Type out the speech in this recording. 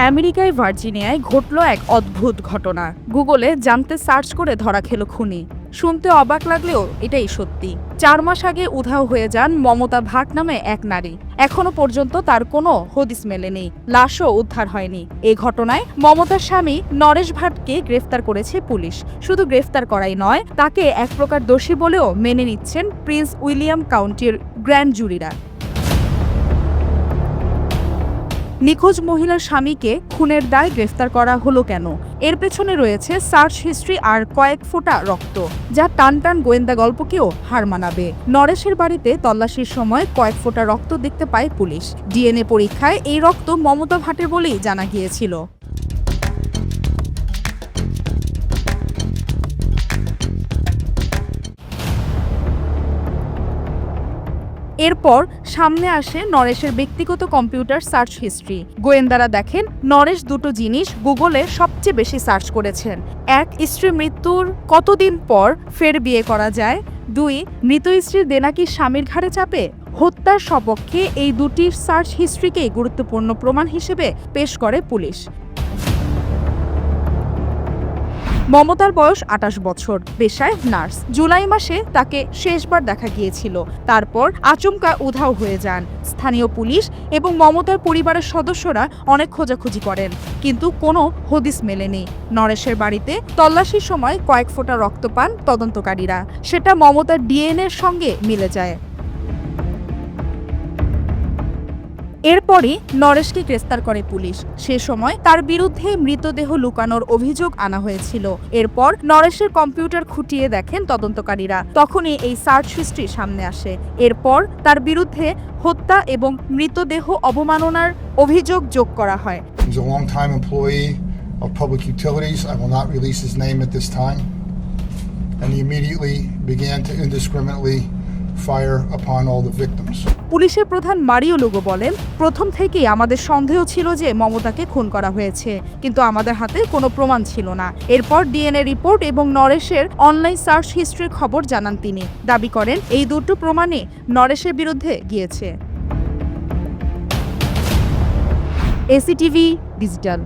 আমেরিকায় ভার্জিনিয়ায় ঘটল এক অদ্ভুত ঘটনা। গুগলে জানতে সার্চ করে ধরা খেল খুনি। শুনতে অবাক লাগলেও এটাই সত্যি। 4 মাস আগে উধাও হয়ে যান মমতা ভাট নামে এক নারী। এখনো পর্যন্ত তার কোনো হদিস মেলেনি, লাশও উদ্ধার হয়নি। এই ঘটনায় মমতার স্বামী নরেশ ভাটকে গ্রেফতার করেছে পুলিশ। শুধু গ্রেফতার করাই নয়, তাকে এক প্রকার দোষী বলেও মেনে নিচ্ছেন প্রিন্স উইলিয়াম কাউন্টির গ্র্যান্ড জুরিরা। নিখোঁজ মহিলার স্বামীকে খুনের দায়ে গ্রেফতার করা হলো কেন? এর পেছনে রয়েছে সার্চ হিস্ট্রি আর কয়েক ফোঁটা রক্ত, যা টান টান গোয়েন্দা গল্পকেও হার মানাবে। নরেশের বাড়িতে তল্লাশির সময় কয়েক ফোঁটা রক্ত দেখতে পায় পুলিশ। ডিএনএ পরীক্ষায় এই রক্ত মমতা ভাটের বলেই জানা গিয়েছিল। এরপর সামনে আসে নরেশের ব্যক্তিগত কম্পিউটার সার্চ হিস্ট্রি। গোয়েন্দারা দেখেন নরেশ দুটো জিনিস গুগলে সবচেয়ে বেশি সার্চ করেছেন: 1, স্ত্রীর মৃত্যুর কতদিন পর ফের বিয়ে করা যায়; 2, মৃত স্ত্রীর দেনা কি স্বামীর ঘাড়ে চাপে। হত্যার সপক্ষে এই দুটি সার্চ হিস্ট্রিকেই গুরুত্বপূর্ণ প্রমাণ হিসেবে পেশ করে পুলিশ। মমতার বয়স 28 বছর, পেশায় নার্স। জুলাই মাসে তাকে শেষবার দেখা গিয়েছিল। তারপর আচমকা উধাও হয়ে যান। স্থানীয় পুলিশ এবং মমতার পরিবারের সদস্যরা অনেক খোঁজাখুঁজি করেন, কিন্তু কোনো হদিস মেলেনি। নরেশের বাড়িতে তল্লাশির সময় কয়েক ফোঁটা রক্ত পান তদন্তকারীরা। সেটা মমতার ডিএনএর সঙ্গে মিলে যায়। এরপরই নরেশকে গ্রেফতার করে পুলিশ। সে সময় তার বিরুদ্ধে মৃতদেহ লুকানোর অভিযোগ আনা হয়েছিল। এরপর নরেশের কম্পিউটার খুঁটিয়ে দেখেন তদন্তকারীরা। তখনই এই সার্চ হিস্ট্রি সামনে আসে। এরপর তার বিরুদ্ধে হত্যা এবং মৃতদেহ অবমাননার অভিযোগ যোগ করা হয়। He's a long-time employee of Public Utilities. I will not release his name at this time. And he immediately began to indiscriminately fire upon all the victims. পুলিশের প্রধান মারিও লুগো বলেন, প্রথম থেকেই আমাদের সন্দেহ ছিল যে মমতাকে খুন করা হয়েছে, কিন্তু আমাদের হাতে কোনো প্রমাণ ছিল না। এরপর ডিএনএ রিপোর্ট এবং নরেশের অনলাইন সার্চ হিস্ট্রির খবর জানান তিনি। দাবি করেন এই দুটো প্রমাণে নরেশের বিরুদ্ধে গিয়েছে। এসিটিভি ডিজিটাল।